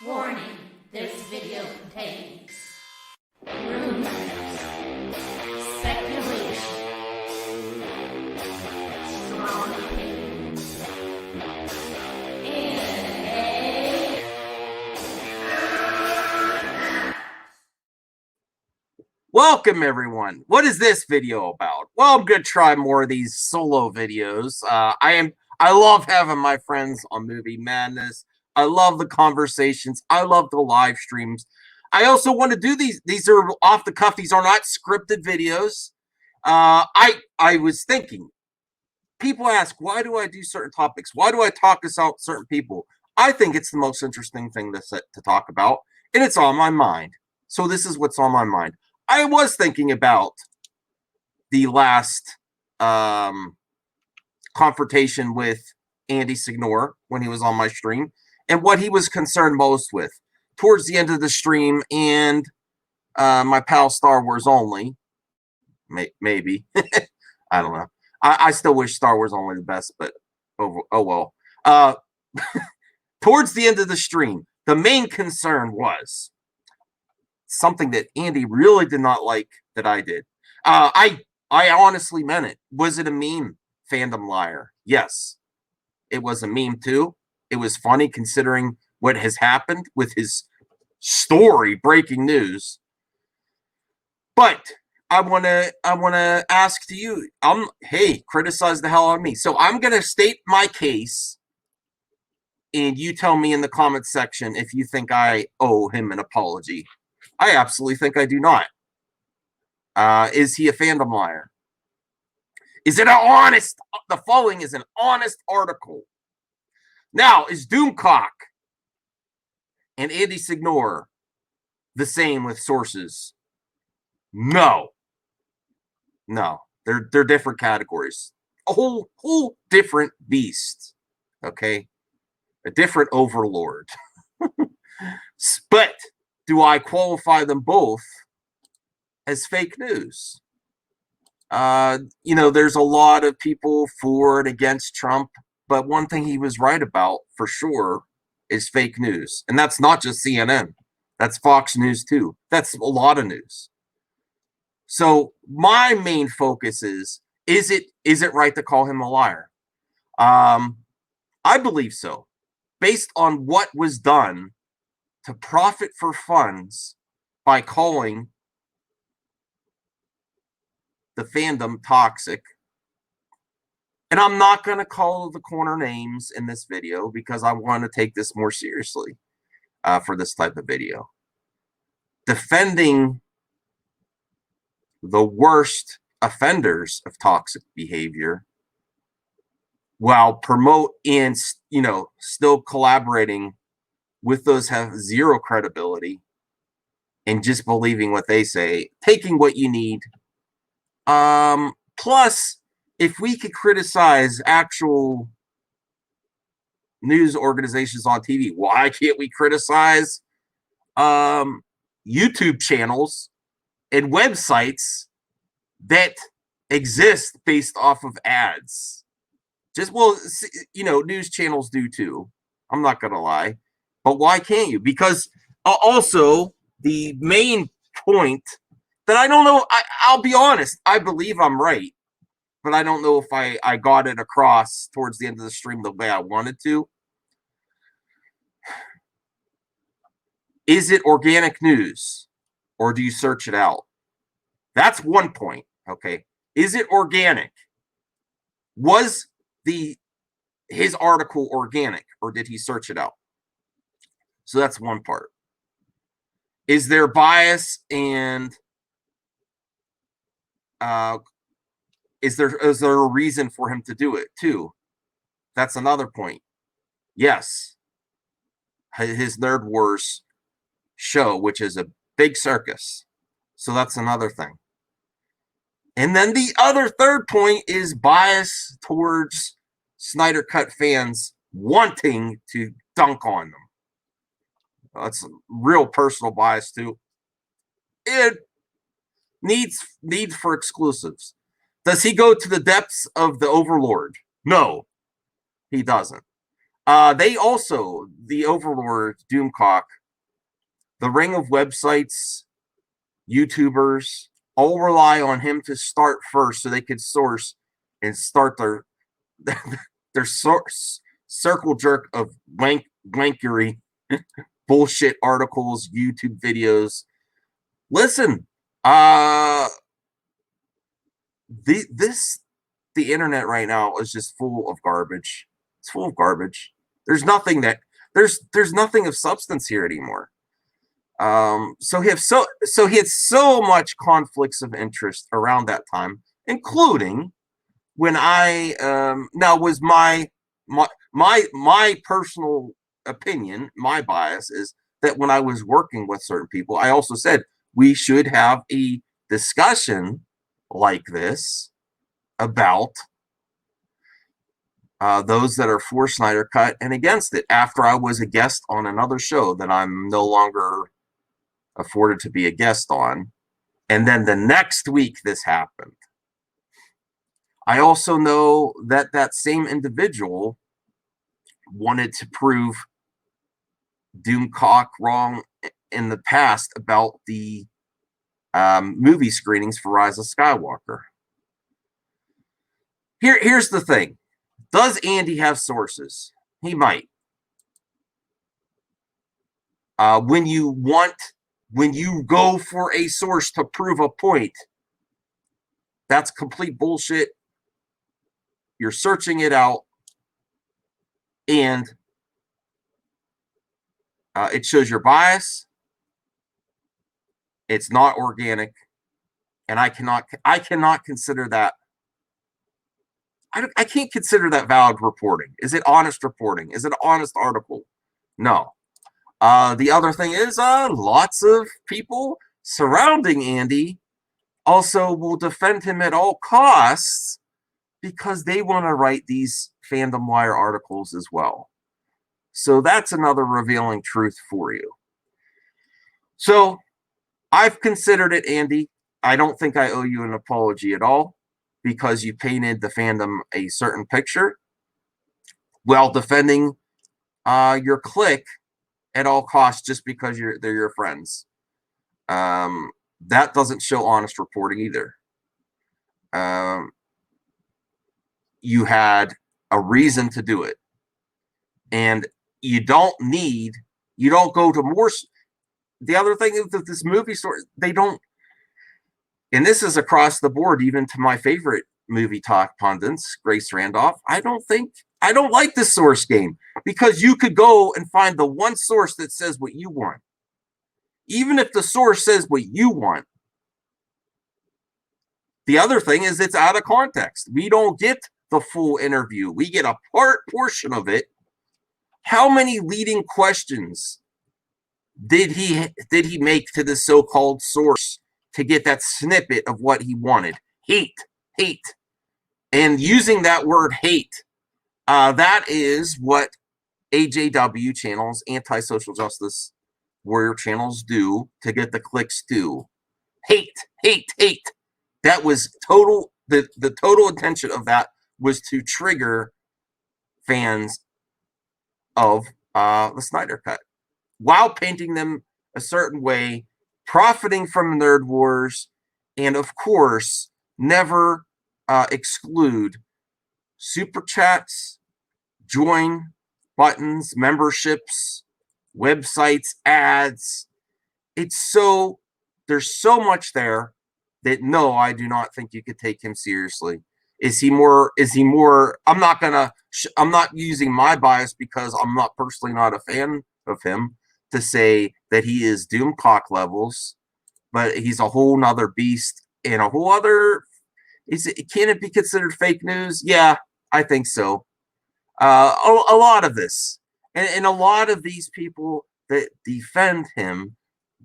Warning, this video contains rumors, speculation, strong opinions, and welcome everyone. What is this video about? Well, I'm gonna try more of these solo videos. I love having my friends on Movie Madness. I love the conversations. I love the live streams. I also want to do these. These are off the cuff. These are not scripted videos. I was thinking. People ask, why do I do certain topics? Why do I talk about certain people? I think it's the most interesting thing to talk about, and it's on my mind. So this is what's on my mind. I was thinking about the last confrontation with Andy Signore when he was on my stream and what he was concerned most with towards the end of the stream, and my pal Star Wars Only, maybe. I don't know. I still wish Star Wars Only the best, but oh well. Towards the end of the stream, the main concern was something that Andy really did not like that I did. I honestly meant it. Was it a meme? Fandomliar. Yes, it was a meme too. It was funny considering what has happened with his story, breaking news. But I wanna ask to you. Hey, criticize the hell out of me. So I'm gonna state my case, and you tell me in the comments section if you think I owe him an apology. I absolutely think I do not. Is he a fandom liar? Is it an honest? The following is an honest article. Now, is Doomcock and Andy Signore the same with sources? No. They're different categories. A whole different beast. Okay, a different overlord. But do I qualify them both as fake news? There's a lot of people for and against Trump, but one thing he was right about for sure is fake news. And that's not just CNN. That's Fox News too. That's a lot of news. So my main focus is it right to call him a liar? I believe so. Based on what was done to profit for funds by calling the fandom toxic. And I'm not going to call the corner names in this video because I want to take this more seriously for this type of video. Defending the worst offenders of toxic behavior while promote and, still collaborating with those have zero credibility and just believing what they say, taking what you need. Plus, if we could criticize actual news organizations on TV, why can't we criticize YouTube channels and websites that exist based off of ads? News channels do too. I'm not going to lie. But why can't you? Because also the main point that I don't know, I'll be honest, I believe I'm right, but I don't know if I got it across towards the end of the stream the way I wanted to. Is it organic news or do you search it out? That's one point, okay? Is it organic? Was his article organic or did he search it out? So that's one part. Is there bias and is there a reason for him to do it too? That's another point. Yes, his Nerd Wars show, which is a big circus. So that's another thing. And then the third point is bias towards Snyder Cut fans wanting to dunk on them. That's real personal bias too. It needs for exclusives. Does he go to the depths of the Overlord? No, he doesn't. They also, the overlord Doomcock, the ring of websites, YouTubers, all rely on him to start first so they could source and start their their source circle jerk of blankery, bullshit articles, YouTube videos. Listen, the internet right now is just full of garbage. It's full of garbage. There's nothing that there's nothing of substance here anymore. So he had so much conflicts of interest around that time, including when I now was my personal opinion, my bias is that when I was working with certain people, I also said we should have a discussion like this about those that are for Snyder Cut and against it after I was a guest on another show that I'm no longer afforded to be a guest on. And then the next week this happened. I also know that that same individual wanted to prove Doomcock wrong in the past about the movie screenings for Rise of Skywalker. Here's the thing. Does Andy have sources? He might. When you go for a source to prove a point, that's complete bullshit. You're searching it out, and it shows your bias. It's not organic, and I cannot consider that. I can't consider that valid reporting. Is it honest reporting? Is it an honest article? No. The other thing is, lots of people surrounding Andy also will defend him at all costs because they want to write these Fandomliar articles as well. So that's another revealing truth for you. So I've considered it, Andy. I don't think I owe you an apology at all because you painted the fandom a certain picture while defending your clique at all costs just because they're your friends. That doesn't show honest reporting either. You had a reason to do it, and you don't go to more. The other thing is that this movie store, they don't, and this is across the board, even to my favorite movie talk pundits, Grace Randolph. I don't like this source game because you could go and find the one source that says what you want. Even if the source says what you want, the other thing is it's out of context. We don't get the full interview. We get a portion of it. How many leading questions did he make to the so-called source to get that snippet of what he wanted? Hate. And using that word hate, that is what AJW channels, anti-social justice warrior channels, do to get the clicks to. Hate. That was total, the total intention of that was to trigger fans of the Snyder Cut while painting them a certain way, profiting from nerd wars, and of course, never exclude super chats, join buttons, memberships, websites, ads. There's so much there that no, I do not think you could take him seriously. Is he more, I'm not using my bias because I'm not personally not a fan of him to say that he is Doomcock levels, but he's a whole nother beast and a whole other, can it be considered fake news? Yeah, I think so. A lot of this and a lot of these people that defend him,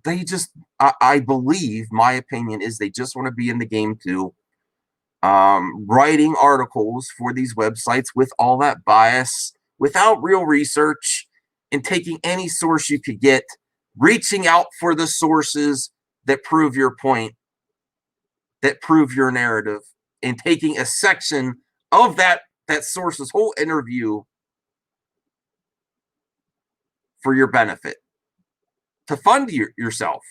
they just, I believe, my opinion is they just want to be in the game too. Writing articles for these websites with all that bias, without real research, and taking any source you could get, reaching out for the sources that prove your point, that prove your narrative, and taking a section of that source's whole interview for your benefit to fund yourself.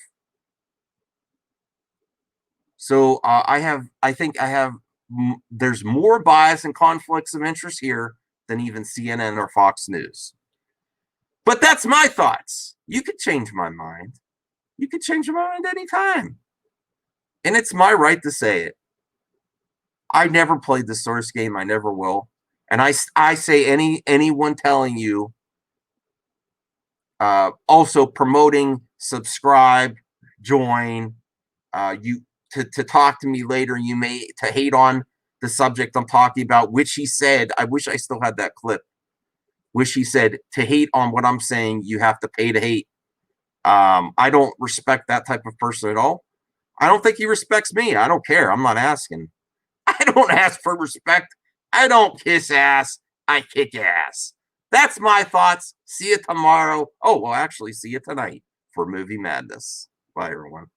So I think there's more bias and conflicts of interest here than even CNN or Fox News. But that's my thoughts. You could change my mind. You could change your mind anytime. And it's my right to say it. I never played the Source game. I never will. And I say anyone telling you, also promoting, subscribe, join, you to talk to me later, you may to hate on the subject I'm talking about, which he said, I wish I still had that clip, which he said, to hate on what I'm saying, you have to pay to hate. I don't respect that type of person at all. I don't think he respects me. I don't care. I'm not asking. I don't ask for respect. I don't kiss ass. I kick ass. That's my thoughts. See you tomorrow. Oh, well, actually, see you tonight for Movie Madness. Bye, everyone.